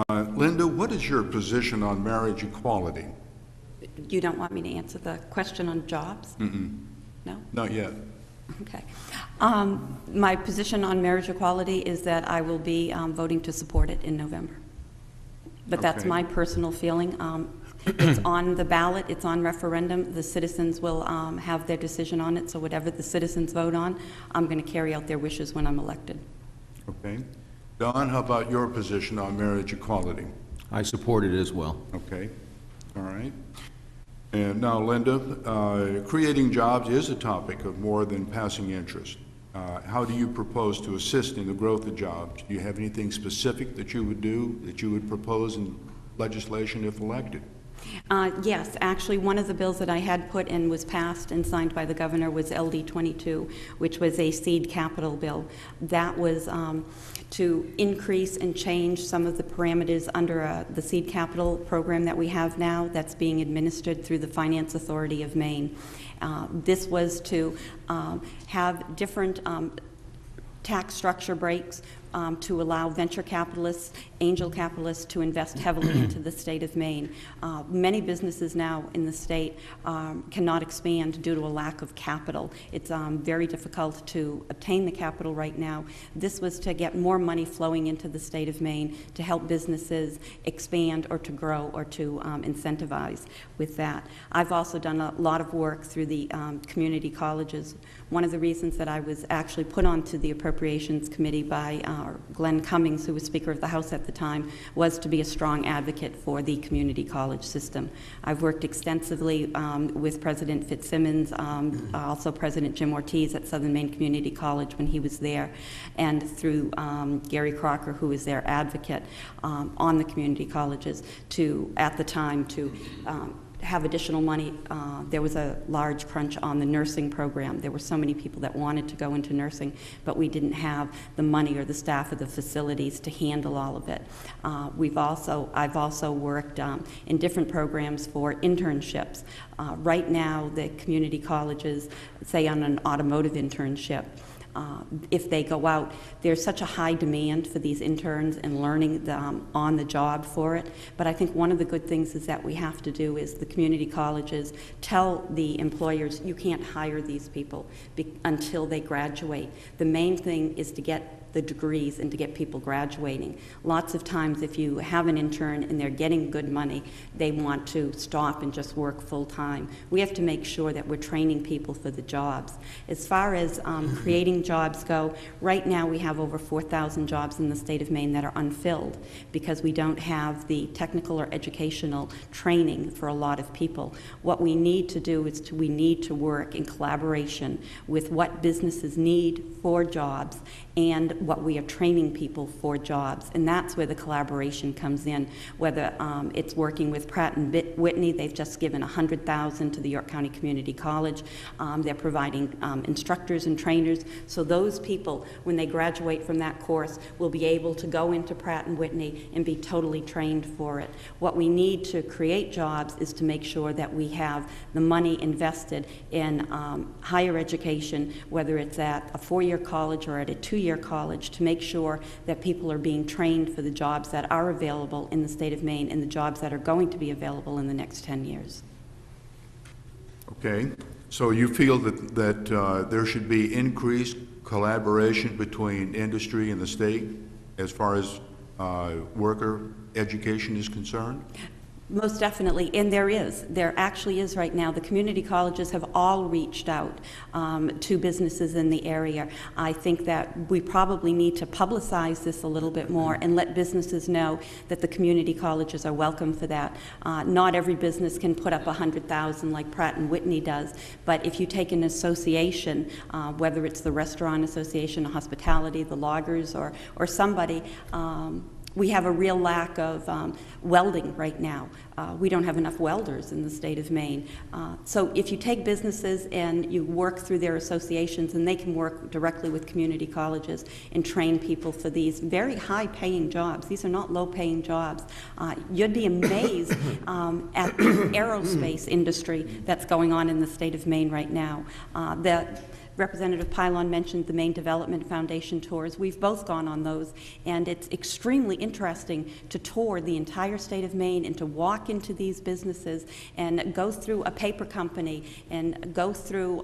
Linda, what is your position on marriage equality? You don't want me to answer the question on jobs? No? Not yet. Okay. My position on marriage equality is that I will be voting to support it in November. But that's Okay. my personal feeling. It's on the ballot, it's on referendum. The citizens will have their decision on it, so whatever the citizens vote on, I'm going to carry out their wishes when I'm elected. Okay. Don, how about your position on marriage equality? I support it as well. Okay. All right. And now, Linda, creating jobs is a topic of more than passing interest. How do you propose to assist in the growth of jobs? Do you have anything specific that you would do, that you would propose in legislation if elected? Yes, actually, one of the bills that I had put in was passed and signed by the governor was LD 22, which was a seed capital bill. That was to increase and change some of the parameters under the seed capital program that we have now that's being administered through the Finance Authority of Maine. This was to have different tax structure breaks to allow venture capitalists, angel capitalists to invest heavily into the state of Maine. Many businesses now in the state cannot expand due to a lack of capital. It's very difficult to obtain the capital right now. This was to get more money flowing into the state of Maine to help businesses expand or to grow or to incentivize with that. I've also done a lot of work through the community colleges. One of the reasons that I was actually put onto the Appropriations Committee by Glenn Cummings, who was Speaker of the House at the time, was to be a strong advocate for the community college system. I've worked extensively with President Fitzsimmons, also President Jim Ortiz at Southern Maine Community College when he was there, and through Gary Crocker, who was their advocate on the community colleges to, at the time, to have additional money. There was a large crunch on the nursing program. There were so many people that wanted to go into nursing, but we didn't have the money or the staff or the facilities to handle all of it. I've also worked in different programs for internships. Right now, the community colleges, say on an automotive internship, if they go out, there's such a high demand for these interns and learning on the job for it. But I think one of the good things is that we have to do is the community colleges tell the employers, you can't hire these people until they graduate. The main thing is to get the degrees and to get people graduating. Lots of times if you have an intern and they're getting good money, they want to stop and just work full time. We have to make sure that we're training people for the jobs. As far as creating jobs go, right now we have over 4,000 jobs in the state of Maine that are unfilled because we don't have the technical or educational training for a lot of people. What we need to do is we need to work in collaboration with what businesses need for jobs and what we are training people for jobs. And that's where the collaboration comes in, whether it's working with Pratt and Whitney. They've just given $100,000 to the York County Community College. They're providing instructors and trainers. So those people, when they graduate from that course, will be able to go into Pratt and Whitney and be totally trained for it. What we need to create jobs is to make sure that we have the money invested in higher education, whether it's at a 4-year college or at a 2-year college, to make sure that people are being trained for the jobs that are available in the state of Maine and the jobs that are going to be available in the next 10 years. Okay. So you feel that there should be increased collaboration between industry and the state as far as worker education is concerned? Most definitely, and there actually is right now. The community colleges have all reached out to businesses in the area. I think that we probably need to publicize this a little bit more and let businesses know that the community colleges are welcome for that. Not every business can put up $100,000 like Pratt and Whitney does, but if you take an association, whether it's the Restaurant Association, the Hospitality, the Loggers, or somebody, we have a real lack of welding right now. We don't have enough welders in the state of Maine. So if you take businesses and you work through their associations, and they can work directly with community colleges and train people for these very high-paying jobs. These are not low-paying jobs. You'd be amazed at the aerospace industry that's going on in the state of Maine right now. Representative Pilon mentioned the Maine Development Foundation tours. We've both gone on those, and it's extremely interesting to tour the entire state of Maine and to walk into these businesses and go through a paper company and go through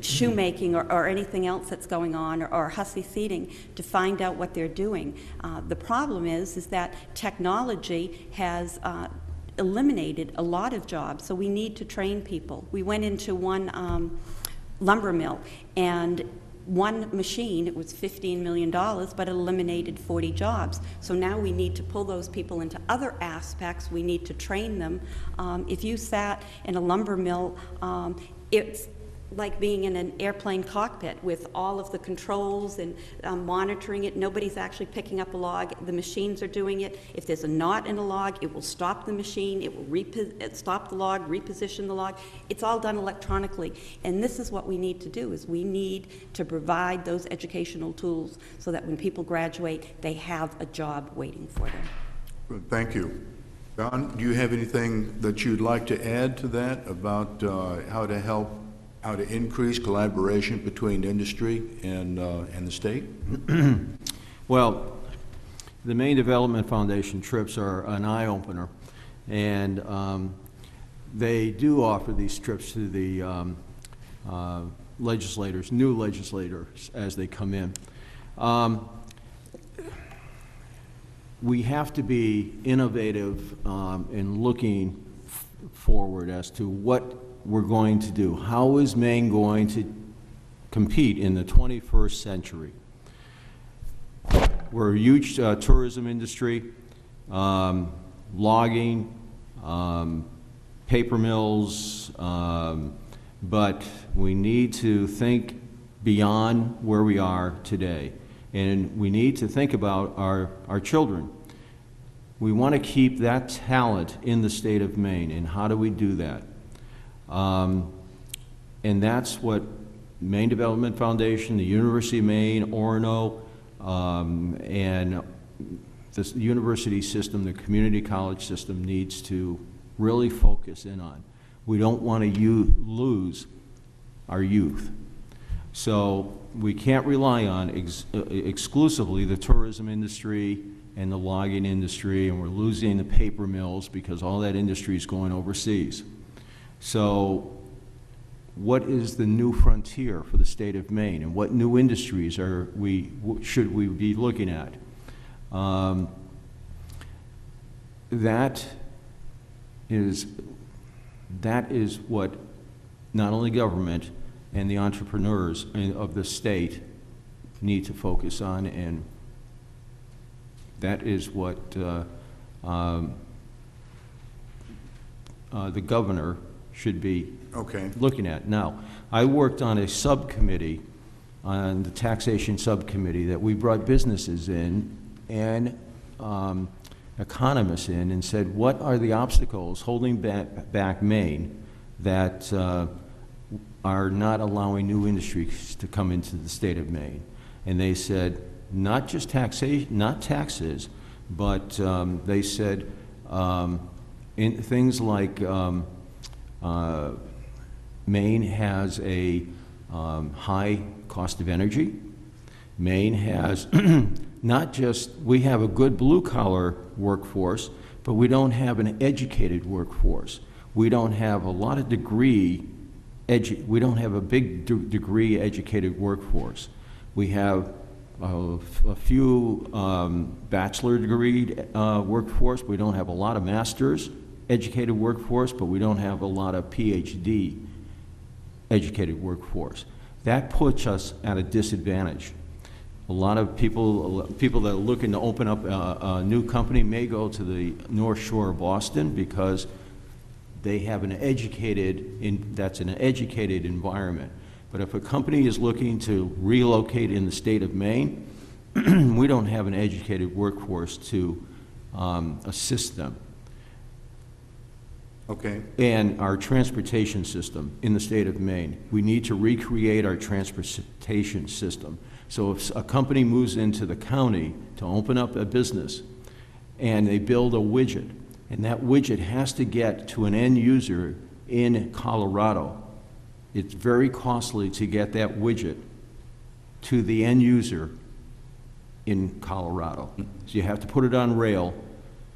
shoemaking or anything else that's going on, or Hussey Seating, to find out what they're doing. The problem is that technology has eliminated a lot of jobs, so we need to train people. We went into one lumber mill, and one machine, it was $15 million, but it eliminated 40 jobs. So now we need to pull those people into other aspects. We need to train them. If you sat in a lumber mill, it's like being in an airplane cockpit with all of the controls and monitoring it. Nobody's actually picking up a log. The machines are doing it. If there's a knot in a log, it will stop the machine. It will stop the log, reposition the log. It's all done electronically. And this is what we need to do, is we need to provide those educational tools so that when people graduate, they have a job waiting for them. Good, thank you. Don, do you have anything that you'd like to add to that about how to increase collaboration between industry and the state? Well, the Maine Development Foundation trips are an eye-opener, and they do offer these trips to the legislators, new legislators, as they come in. We have to be innovative in looking forward as to what we're going to do. How is Maine going to compete in the 21st century? We're a huge tourism industry, logging, paper mills, but we need to think beyond where we are today. And we need to think about our children. We want to keep that talent in the state of Maine, and how do we do that? And that's what Maine Development Foundation, the University of Maine, Orono, and the university system, the community college system, needs to really focus in on. We don't want to lose our youth. So we can't rely on exclusively the tourism industry and the logging industry, and we're losing the paper mills because all that industry is going overseas. So what is the new frontier for the state of Maine, and what new industries should we be looking at? That is what not only government and the entrepreneurs of the state need to focus on, and that is what the governor should be looking at. Now, I worked on a subcommittee, on the taxation subcommittee, that we brought businesses in and economists in and said, what are the obstacles holding back Maine that are not allowing new industries to come into the state of Maine? And they said, not just taxation, not taxes, but they said in things like Maine has a high cost of energy. Maine has not just, we have a good blue-collar workforce, but we don't have an educated workforce. We don't have a lot of we don't have a big degree educated workforce. We have a few bachelor degree workforce. We don't have a lot of master's educated workforce, but we don't have a lot of PhD educated workforce. That puts us at a disadvantage. A lot of people that are looking to open up a new company may go to the North Shore of Boston because they have that's an educated environment. But if a company is looking to relocate in the state of Maine, we don't have an educated workforce to assist them. Okay. And our transportation system in the state of Maine, we need to recreate our transportation system. So if a company moves into the county to open up a business and they build a widget, and that widget has to get to an end user in Colorado, It's very costly to get that widget to the end user in Colorado. So you have to put it on rail,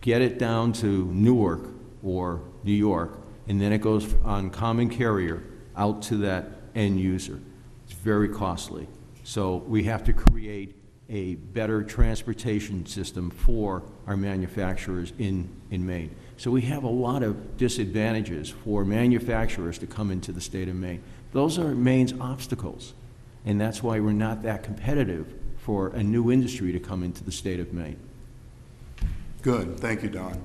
get it down to Newark or New York, and then it goes on common carrier out to that end user. It's very costly. So we have to create a better transportation system for our manufacturers in Maine. So we have a lot of disadvantages for manufacturers to come into the state of Maine. Those are Maine's obstacles, and that's why we're not that competitive for a new industry to come into the state of Maine. Good, thank you, Don.